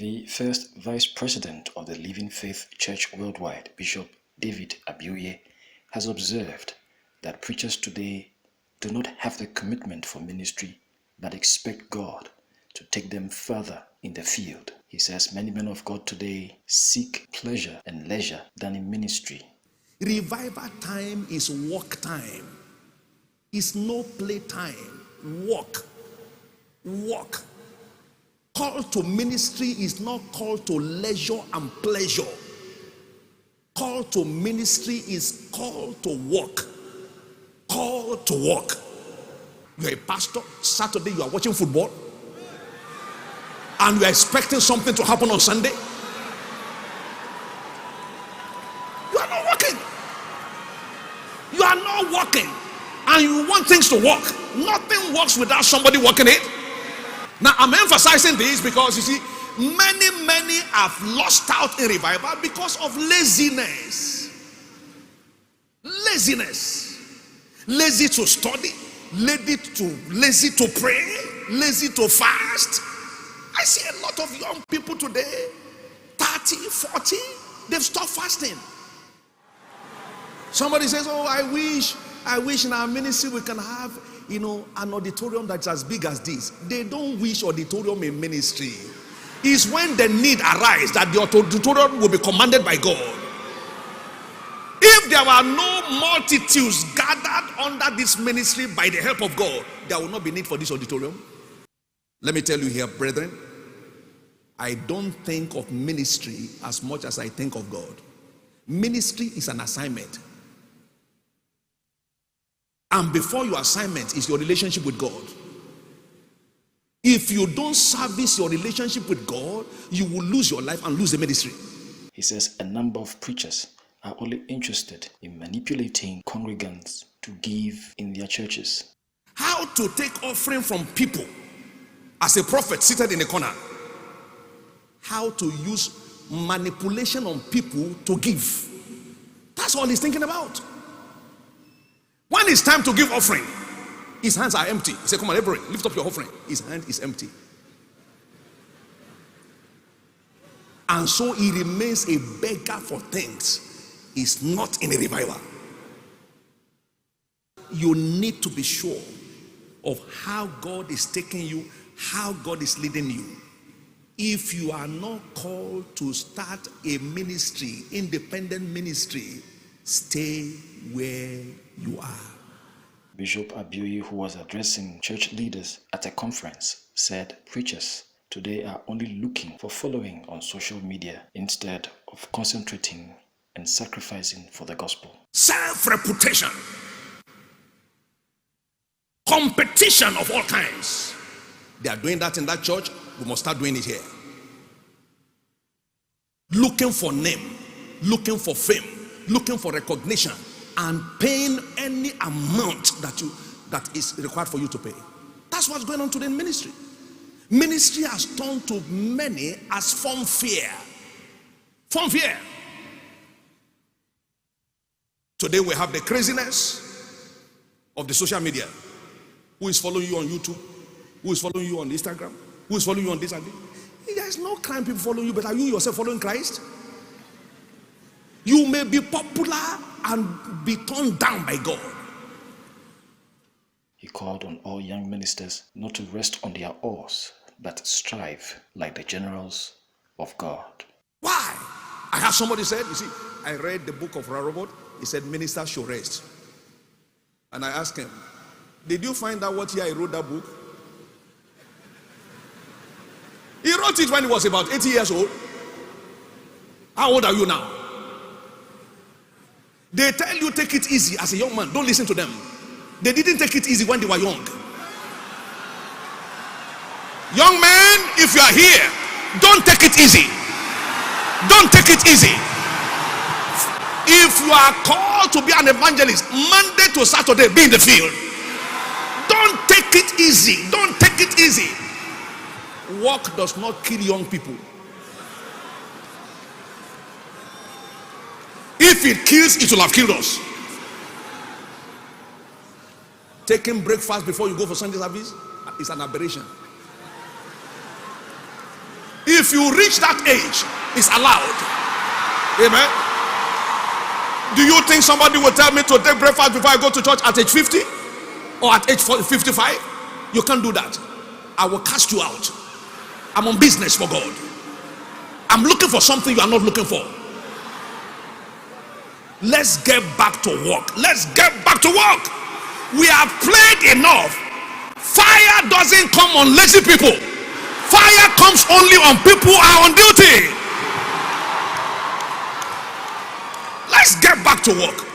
The first vice president of the Living Faith Church Worldwide, Bishop David Abioye, has observed that preachers today do not have the commitment for ministry but expect God to take them further in the field. He says many men of God today seek pleasure and leisure than in ministry. Revival time is work time. It's no play time. Work. Work. Call to ministry is not call to leisure and pleasure. Call to ministry is call to work. Call to work. You're a pastor. Saturday you are watching football. And you are expecting something to happen on Sunday. You are not working. You are not working. And you want things to work. Nothing works without somebody working it. Now I'm emphasizing this because you see, many have lost out in revival because of laziness. Laziness. Lazy to study, lazy to pray, lazy to fast. I see a lot of young people today, 30, 40, they've stopped fasting. Somebody says, oh, I wish in our ministry we can have an auditorium that's as big as this. They don't wish auditorium in ministry. It's when the need arises that the auditorium will be commanded by God. If there were no multitudes gathered under this ministry by the help of God, there will not be need for this auditorium. Let me tell you here, brethren, I don't think of ministry as much as I think of God. Ministry is an assignment. And before your assignment is your relationship with God. If you don't service your relationship with God, you will lose your life and lose the ministry. He says a number of preachers are only interested in manipulating congregants to give in their churches. How to take offering from people as a prophet seated in a corner. How to use manipulation on people to give. That's all he's thinking about. When it's time to give offering, his hands are empty. He said, come on, everybody, lift up your offering. His hand is empty. And so he remains a beggar for things. He's not in a revival. You need to be sure of how God is taking you, how God is leading you. If you are not called to start a ministry, independent ministry, stay where you are. Bishop Abioye, who was addressing church leaders at a conference, said preachers today are only looking for following on social media instead of concentrating and sacrificing for the gospel. Self-reputation, competition of all kinds. They are doing that in that church. We must start doing it here. Looking for name, looking for fame, looking for recognition, and paying any amount that is required for you to pay. That's what's going on today in ministry. Ministry has turned to many as form fear. Form fear. Today we have the craziness of the social media. Who is following you on YouTube? Who is following you on Instagram? Who is following you on this and this? There is no crime people following you, but are you yourself following Christ? You may be popular and be turned down by God. He called on all young ministers not to rest on their oars, but strive like the generals of God. Why? I have somebody said, you see, I read the book of Robert. He said, ministers should rest. And I asked him, did you find out what year he wrote that book? He wrote it when he was about 80 years old. How old are you now? They tell you take it easy as a young man. Don't listen to them. They didn't take it easy when they were young. Young man, if you are here, don't take it easy. Don't take it easy. If you are called to be an evangelist, Monday to Saturday, be in the field. Don't take it easy. Don't take it easy. Work does not kill young people. If it kills, it will have killed us. Taking breakfast before you go for Sunday service is an aberration. If If you reach that age, it's allowed. Amen. Do you think somebody will tell me to take breakfast before I go to church at age 50 or at age 55? You can't do that. I will cast you out. I'm on business for God. I'm looking for something you are not looking for. Let's get back to work. Let's get back to work. We have played enough. Fire doesn't come on lazy people. Fire comes only on people who are on duty. Let's get back to work.